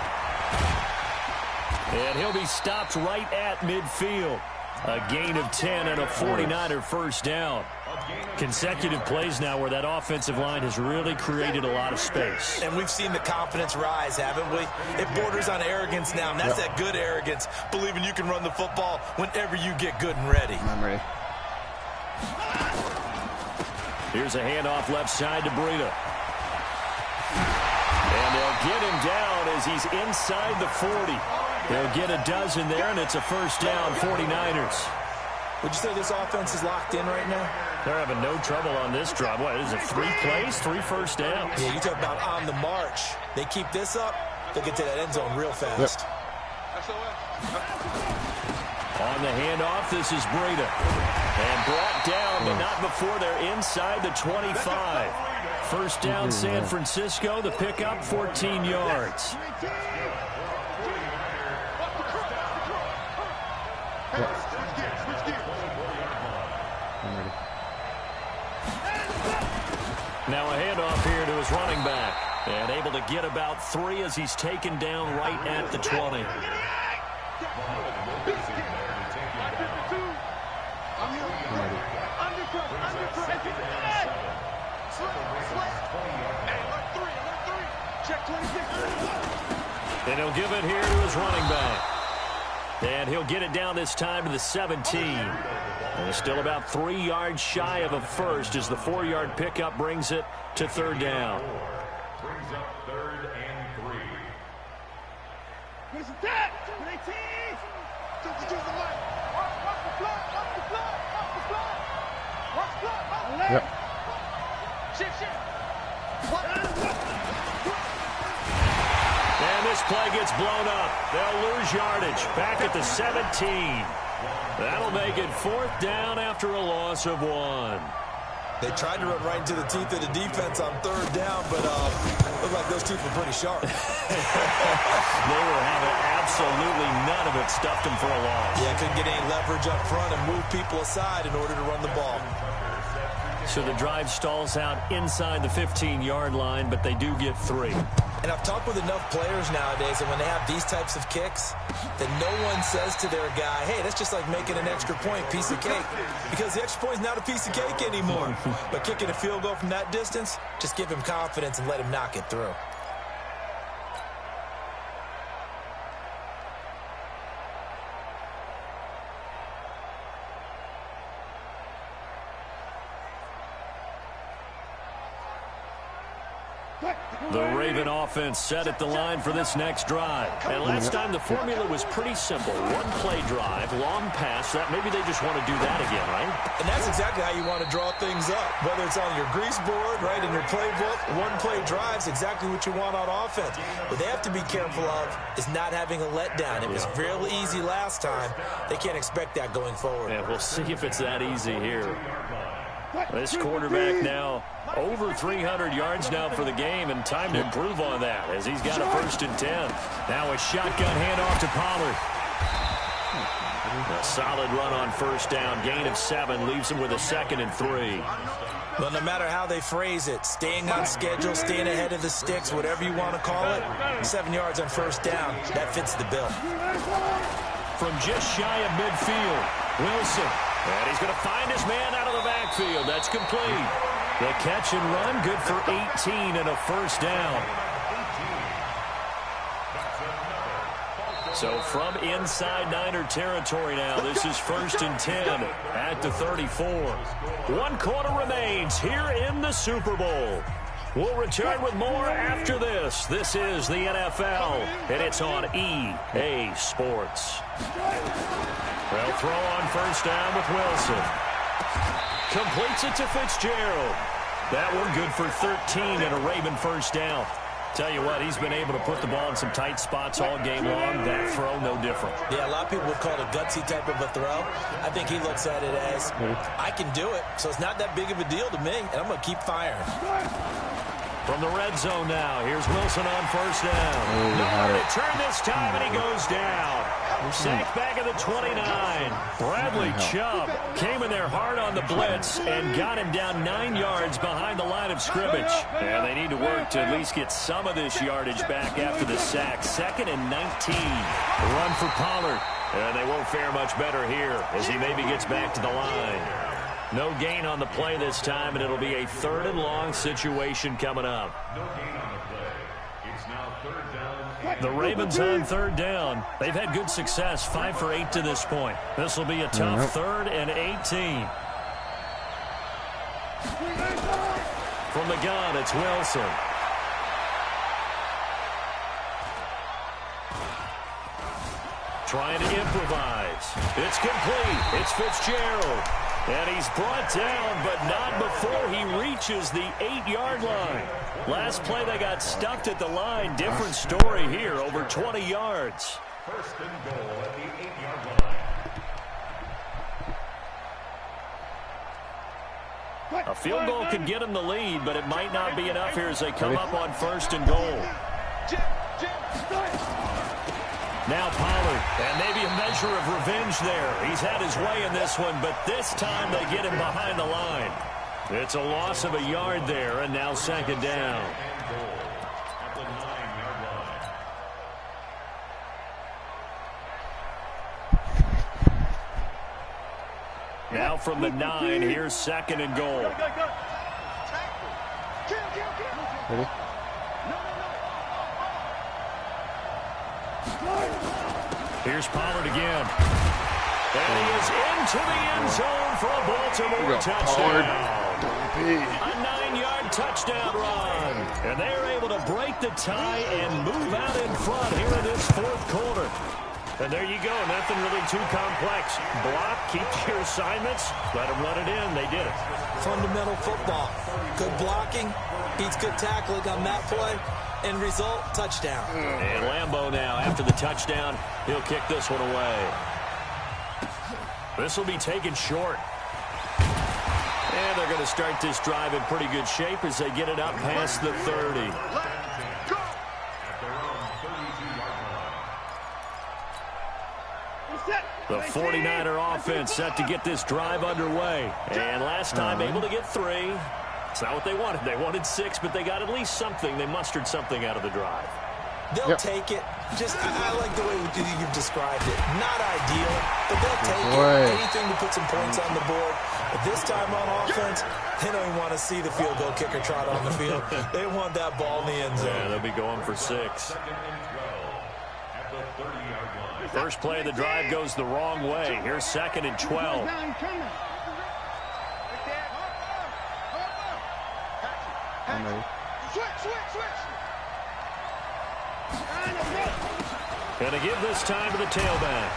And he'll be stopped right at midfield. A gain of 10 and a 49er first down. Consecutive plays now where that offensive line has really created a lot of space. And we've seen the confidence rise, haven't we? It borders on arrogance now, and that's that good arrogance, believing you can run the football whenever you get good and ready. I'm ready. Here's a handoff left side to Breida. And they'll get him down as he's inside the 40. They'll get a dozen there, and it's a first down, 49ers. Would you say this offense is locked in right now? They're having no trouble on this drive. What is it, 3 plays, 3 first downs? Yeah, you talk about on the march. They keep this up, they'll get to that end zone real fast. On the handoff, this is Breida. And brought down, but not before they're inside the 25. First down, San Francisco. The pickup, 14 yards. Now a handoff here to his running back. And able to get about 3 as he's taken down right at the 20. And he'll give it here to his running back. And he'll get it down this time to the 17. And still about 3 yards shy of a first as the 4-yard pickup brings it to third down. Brings up 3rd and 3. Here's the tap. 18. Just the line. Watch the block. Watch the block. Watch the block. Watch the block. Yep. Shift. And this play gets blown up. They'll lose yardage. Back at the 17. That'll make it 4th down after a loss of 1. They tried to run right into the teeth of the defense on 3rd down, but looked like those teeth were pretty sharp. They were having absolutely none of it. Stuffed them for a loss. Yeah, couldn't get any leverage up front and move people aside in order to run the ball. So the drive stalls out inside the 15-yard line, but they do get 3. And I've talked with enough players nowadays that when they have these types of kicks, that no one says to their guy, hey, that's just like making an extra point, piece of cake. Because the extra point is not a piece of cake anymore. But kicking a field goal from that distance, just give him confidence and let him knock it through. The Raven offense set at the line for this next drive. And last time the formula was pretty simple. 1-play drive, long pass. Maybe they just want to do that again, right? And that's exactly how you want to draw things up. Whether it's on your grease board, right, in your playbook, 1-play drives, exactly what you want on offense. What they have to be careful of is not having a letdown. It was real easy last time. They can't expect that going forward. Yeah, we'll see if it's that easy here. This quarterback now over 300 yards now for the game, and time to improve on that as he's got a 1st and 10. Now a shotgun handoff to Pollard. A solid run on 1st down. Gain of 7 leaves him with a 2nd and 3. Well, no matter how they phrase it, staying on schedule, staying ahead of the sticks, whatever you want to call it, 7 yards on 1st down, that fits the bill. From just shy of midfield, Wilson. And he's going to find his man out of the backfield. That's complete. The catch and run, good for 18 and a 1st down. So from inside Niner territory now, this is 1st and 10 at the 34. 1 quarter remains here in the Super Bowl. We'll return with more after this. This is the NFL, and it's on EA Sports. They'll throw on 1st down with Wilson. Completes it to Fitzgerald. That one good for 13 and a Raven 1st down. Tell you what, he's been able to put the ball in some tight spots all game long. That throw, no different. Yeah, a lot of people would call it a gutsy type of a throw. I think he looks at it as, I can do it, so it's not that big of a deal to me, and I'm going to keep firing. From the red zone now, here's Wilson on 1st down. Nowhere to turn this time, and he goes down. Sacked back at the 29. Bradley Chubb came in there hard on the blitz and got him down 9 yards behind the line of scrimmage. And they need to work to at least get some of this yardage back after the sack. 2nd and 19. The run for Pollard. And they won't fare much better here as he maybe gets back to the line. No gain on the play this time, and it'll be a 3rd and long situation coming up. No gain on the play. It's now 3rd down. The Ravens on 3rd down. They've had good success, 5 for 8 to this point. This will be a tough 3rd and 18. From the gun, it's Wilson. Trying to improvise. It's complete. It's Fitzgerald. And he's brought down, but not before he reaches the 8-yard line. Last play, they got stuffed at the line. Different story here, over 20 yards. 1st and goal at the 8-yard line. A field goal could get him the lead, but it might not be enough here as they come up on 1st and goal. Now Pollard, and maybe a measure of revenge there. He's had his way in this one, but this time they get him behind the line. It's a loss of a yard there, and now 2nd down. And goal at the 9-yard line. Now from the 9, here's 2nd and goal. Ready? Here's Pollard again. And he is into the end zone for a Baltimore touchdown. A 9-yard touchdown run. And they're able to break the tie and move out in front here in this 4th quarter. And there you go. Nothing really too complex. Block, keep your assignments, let them run it in. They did it. Fundamental football. Good blocking beats good tackling on that play. End result, touchdown. And Lambeau now, after the touchdown, he'll kick this one away. This will be taken short. And they're going to start this drive in pretty good shape as they get it up past the 30. The 49er offense set to get this drive underway. And last time able to get 3. It's not what they wanted. They wanted 6, but they got at least something. They mustered something out of the drive. They'll take it. I like the way you've described it. Not ideal, but they'll take it. Anything to put some points on the board. But this time on offense, they don't even want to see the field goal kicker trot on the field. They want that ball in the end zone. Yeah, they'll be going for 6. 2nd and 12 at the 30-yard line. First play of the drive goes the wrong way. Here's 2nd and 12. And to give this time to the tailback.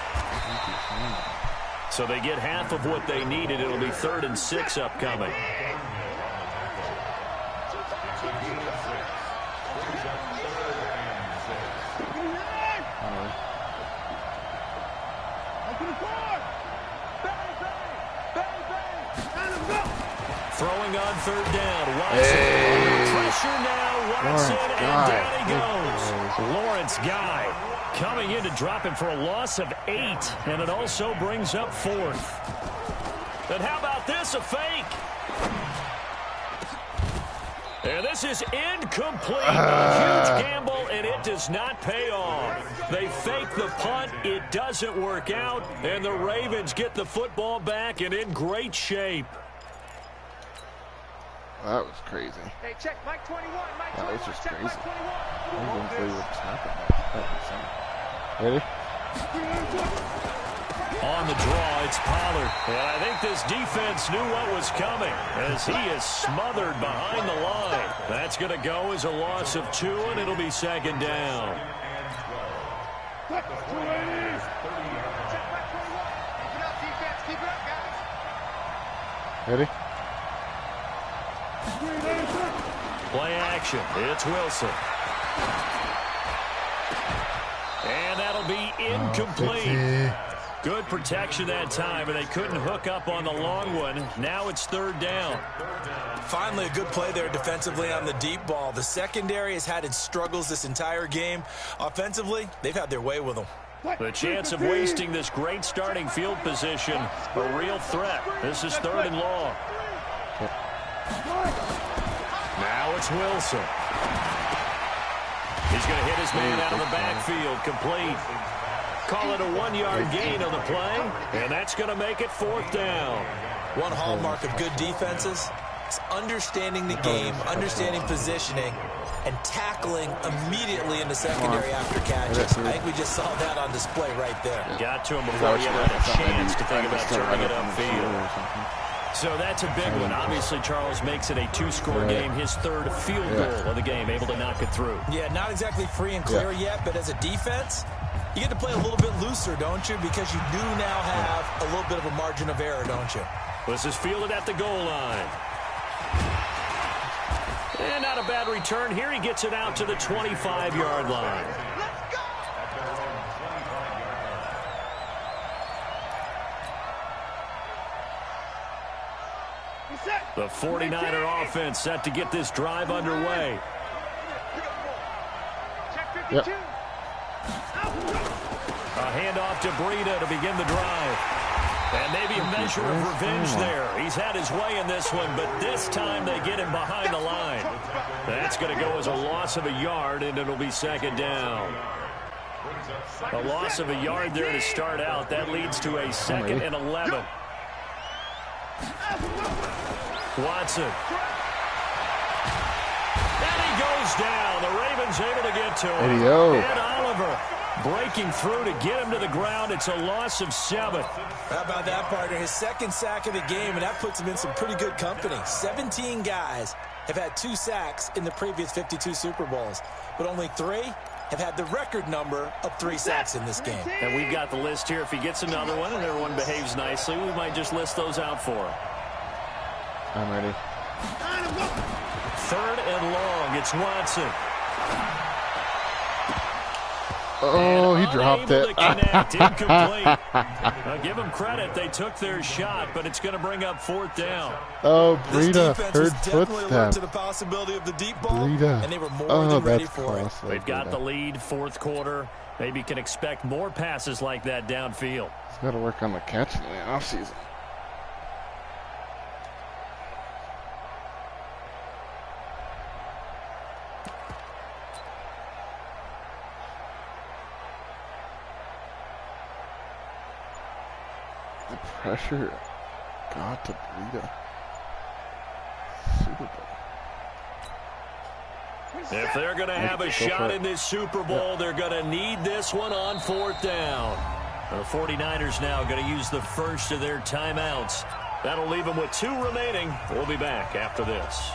So they get half of what they needed. It'll be 3rd and 6 upcoming. Throwing on 3rd down. Watson under pressure now. Watson, and down he goes. Lawrence Guy coming in to drop him for a loss of 8. And it also brings up 4th. And how about this, a fake? And this is incomplete. A huge gamble, and it does not pay off. They fake the punt. It doesn't work out. And the Ravens get the football back and in great shape. That was crazy. Hey, check Mike 21. Mike 21. That was just check crazy. Mike 21. I didn't believe what just happened. That was insane. Ready? On the draw, it's Pollard. And I think this defense knew what was coming as he is smothered behind the line. That's going to go as a loss of 2, and it'll be 2nd down. Check Mike 21. Keep it up, defense. Keep it up, guys. Ready? Play action. It's Wilson. And that'll be incomplete. Good protection that time, and they couldn't hook up on the long one. Now it's 3rd down. Finally, a good play there defensively on the deep ball. The secondary has had its struggles this entire game. Offensively, they've had their way with them. The chance of wasting this great starting field position, a real threat. This is 3rd and long. Now it's Wilson. He's going to hit his man out of the backfield, complete. Call it a 1-yard gain on the play, and that's going to make it 4th down. One hallmark of good defenses is understanding the game, understanding positioning, and tackling immediately in the secondary after catches. I think we just saw that on display right there. Got to him before he had a chance to think about turning it upfield. So that's a big one. Obviously, Charles makes it a 2-score game, his 3rd field goal of the game, able to knock it through. Yeah, not exactly free and clear yet, but as a defense, you get to play a little bit looser, don't you? Because you do now have a little bit of a margin of error, don't you? This is fielded at the goal line. And not a bad return here. He gets it out to the 25-yard line. The 49er offense set to get this drive underway. Yep. A handoff to Breida to begin the drive. And maybe a measure of revenge there. He's had his way in this one, but this time they get him behind the line. That's going to go as a loss of a yard, and it'll be 2nd down. A loss of a yard there to start out. That leads to a 2nd and 11. Watson. And he goes down. The Ravens able to get to him. And Oliver breaking through to get him to the ground. It's a loss of 7. How about that, partner? His 2nd sack of the game, and that puts him in some pretty good company. 17 guys have had 2 sacks in the previous 52 Super Bowls, but only 3 have had the record number of 3 sacks in this game. And we've got the list here. If he gets another one and everyone behaves nicely, we might just list those out for him. I'm ready. 3rd and long. It's Watson. Oh, he dropped it. Incomplete. Now, give them credit. They took their shot, but it's going to bring up 4th down. Oh, Breida heard definitely alert footsteps. to the possibility of the deep ball, Breida. and they were more than ready for it. They've got the lead, 4th quarter. Maybe can expect more passes like that downfield. He's got to work on the catching in the offseason. Pressure got to Breida. Super Bowl. If they're going to have a shot in this Super Bowl, they're going to need this one on 4th down. The 49ers now going to use the first of their timeouts. That'll leave them with 2 remaining. We'll be back after this.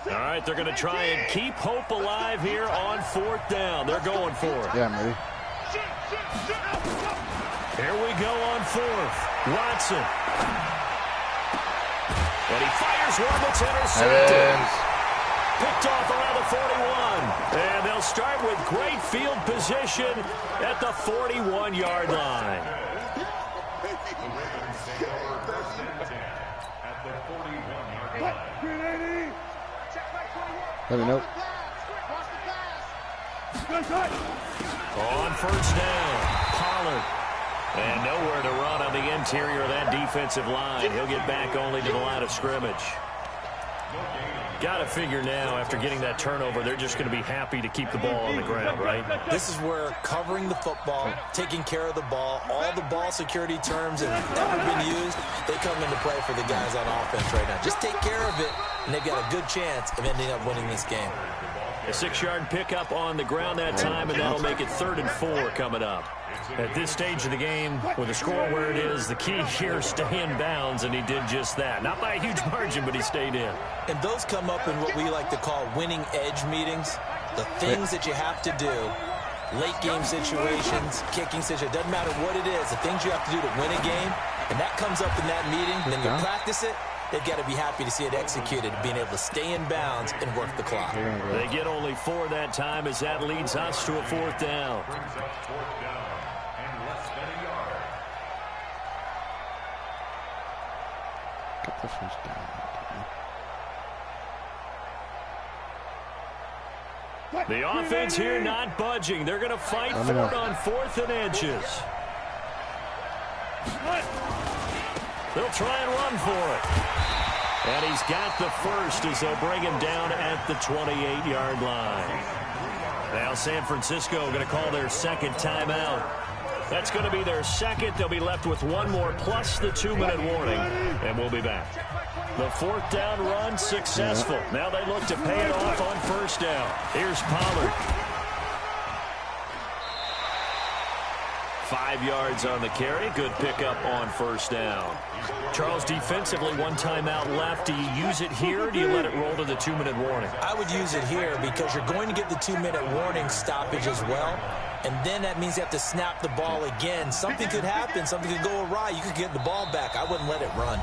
All right, they're going to try and keep hope alive here on 4th down. They're going for it. Yeah, I'm ready. Here we go on 4th. Watson. And he fires one that's intercepted. Picked off around the 41. And they'll start with great field position at the 41-yard line. Let me know. On 1st down, Pollard. And nowhere to run on the interior of that defensive line. He'll get back only to the line of scrimmage. Got to figure now, after getting that turnover, they're just going to be happy to keep the ball on the ground, right? This is where covering the football, taking care of the ball, all the ball security terms that have ever been used, they come into play for the guys on offense right now. Just take care of it, and they've got a good chance of ending up winning this game. A 6-yard pickup on the ground that time, and that'll make it 3rd and 4 coming up. At this stage of the game, with the score where it is, the key here, stay in bounds, and he did just that. Not by a huge margin, but he stayed in. And those come up in what we like to call winning edge meetings. The things that you have to do, late game situations, kicking situations, doesn't matter what it is, the things you have to do to win a game, and that comes up in that meeting, and then you practice it. They've got to be happy to see it executed, being able to stay in bounds and work the clock. They get only 4 that time as that leads us to a 4th down. Get the first down. The offense here not budging. They're going to fight for it on 4th and inches. They'll try and run for it. And he's got the first as they'll bring him down at the 28-yard line. Now San Francisco going to call their second timeout. That's going to be their second. They'll be left with one more plus the 2-minute warning. And we'll be back. The 4th down run successful. Now they look to pay it off on 1st down. Here's Pollard. 5 yards on the carry. Good pickup on 1st down. Charles, defensively, 1 timeout left. Do you use it here or do you let it roll to the 2-minute warning? I would use it here because you're going to get the 2-minute warning stoppage as well. And then that means you have to snap the ball again. Something could happen. Something could go awry. You could get the ball back. I wouldn't let it run.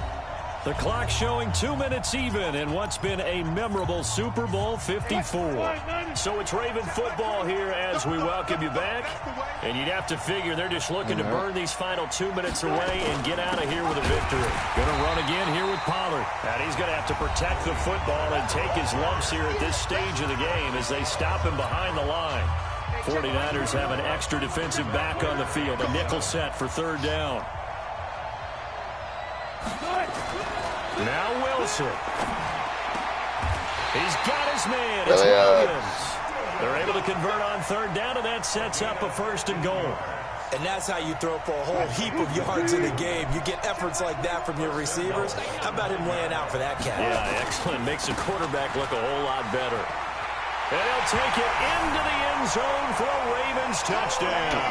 The clock showing 2 minutes even in what's been a memorable Super Bowl 54. So it's Raven football here as we welcome you back. And you'd have to figure they're just looking to burn these final 2 minutes away and get out of here with a victory. Going to run again here with Pollard. And he's going to have to protect the football and take his lumps here at this stage of the game as they stop him behind the line. 49ers have an extra defensive back on the field. A nickel set for 3rd down. Now Wilson. He's got his man. It's Williams. They're able to convert on 3rd down, and that sets up a 1st and goal. And that's how you throw for a whole heap of yards in the game. You get efforts like that from your receivers. How about him laying out for that catch? Yeah, excellent. Makes the quarterback look a whole lot better. And he'll take it into the end zone for a Ravens touchdown.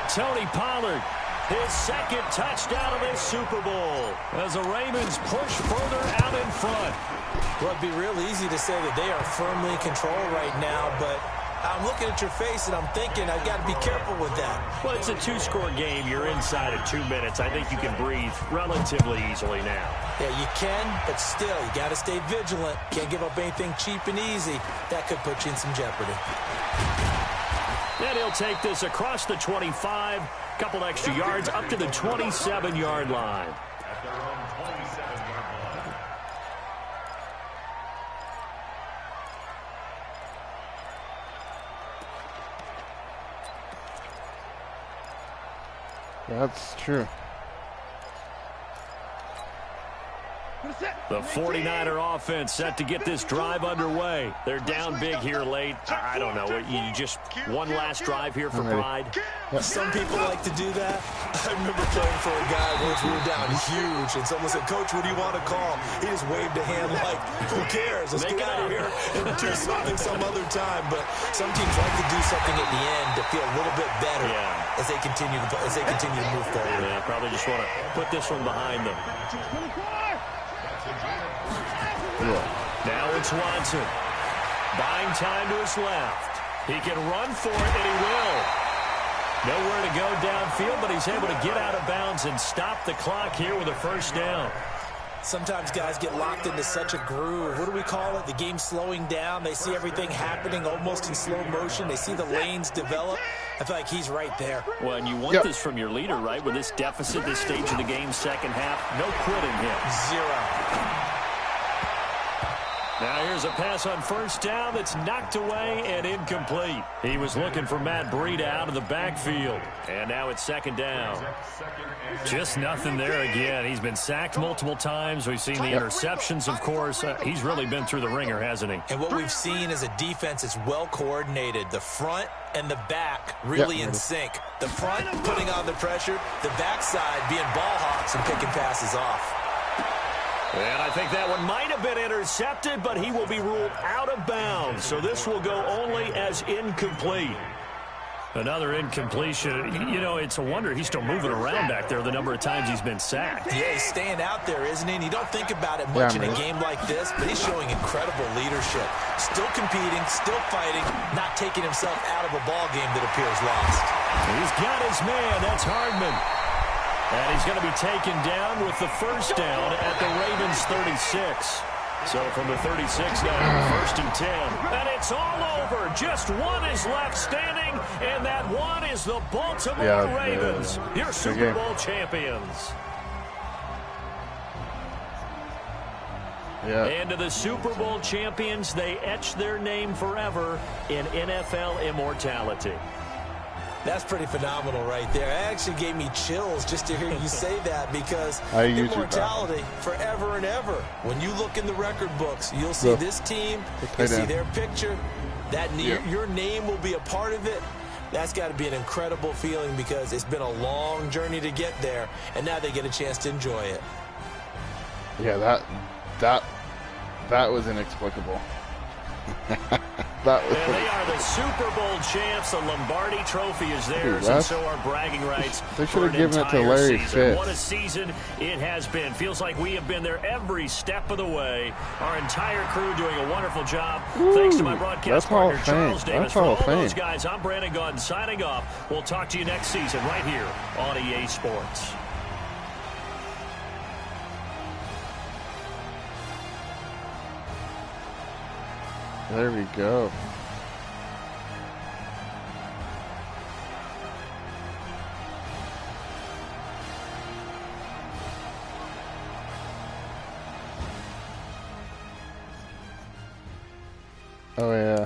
Tony Pollard, his 2nd touchdown of this Super Bowl as the Ravens push further out in front. Well, it'd be real easy to say that they are firmly in control right now, but I'm looking at your face and I'm thinking I've got to be careful with that. Well, it's a 2-score game. You're inside of 2 minutes. I think you can breathe relatively easily now. Yeah, you can, but still, you got to stay vigilant. Can't give up anything cheap and easy. That could put you in some jeopardy. And he'll take this across the 25, couple extra yards up to the 27-yard line. That's true. The 49er offense set to get this drive underway. They're down big here late. I don't know. You just one last drive here for pride? Some people like to do that. I remember playing for a guy once we were down huge, and someone said, "Coach, what do you want to call?" He just waved a hand like, "Who cares? Let's get out of here and do something some other time." But some teams like to do something at the end to feel a little bit better as they continue to move forward. Yeah, probably just want to put this one behind them. Now it's Watson. Buying time to his left. He can run for it, and he will. Nowhere to go downfield, but he's able to get out of bounds and stop the clock here with a 1st down. Sometimes guys get locked into such a groove. What do we call it? The game's slowing down. They see everything happening almost in slow motion. They see the lanes develop. I feel like he's right there. Well, and you want this from your leader, right? With this deficit, this stage of the game, second half, no quitting him. 0. Now here's a pass on 1st down that's knocked away and incomplete. He was looking for Matt Breida out of the backfield. And now it's 2nd down. Just nothing there again. He's been sacked multiple times. We've seen the interceptions, of course. He's really been through the ringer, hasn't he? And what we've seen is a defense that's well coordinated. The front and the back really in sync. The front putting on the pressure. The backside being ball hawks and picking passes off. And I think that one might have been intercepted, but he will be ruled out of bounds. So this will go only as incomplete. Another incompletion. You know, it's a wonder he's still moving around back there the number of times he's been sacked. Yeah, he's staying out there, isn't he? And you don't think about it much in a game like this, but he's showing incredible leadership. Still competing, still fighting, not taking himself out of a ball game that appears lost. He's got his man. That's Hardman. And he's going to be taken down with the 1st down at the Ravens 36. So from the 36 now, 1st and 10. And it's all over. Just one is left standing, and that one is the Baltimore Ravens, your Super Bowl champions. Yeah. And to the Super Bowl champions, they etch their name forever in NFL immortality. That's pretty phenomenal right there. It actually gave me chills just to hear you say that, because immortality forever and ever. When you look in the record books, you'll see this team, you'll see their picture. Your name will be a part of it. That's got to be an incredible feeling, because it's been a long journey to get there, and now they get a chance to enjoy it. Yeah, that was inexplicable. And they are the Super Bowl champs. The Lombardi Trophy is theirs, and so are bragging rights. They should have given it to Larry Fitz. What a season it has been. Feels like we have been there every step of the way. Our entire crew doing a wonderful job. Thanks to my broadcast partner, Charles Davis. For all those guys, I'm Brandon Gaudin signing off. We'll talk to you next season right here on EA Sports. There we go. Oh, yeah.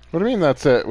What do you mean that's it?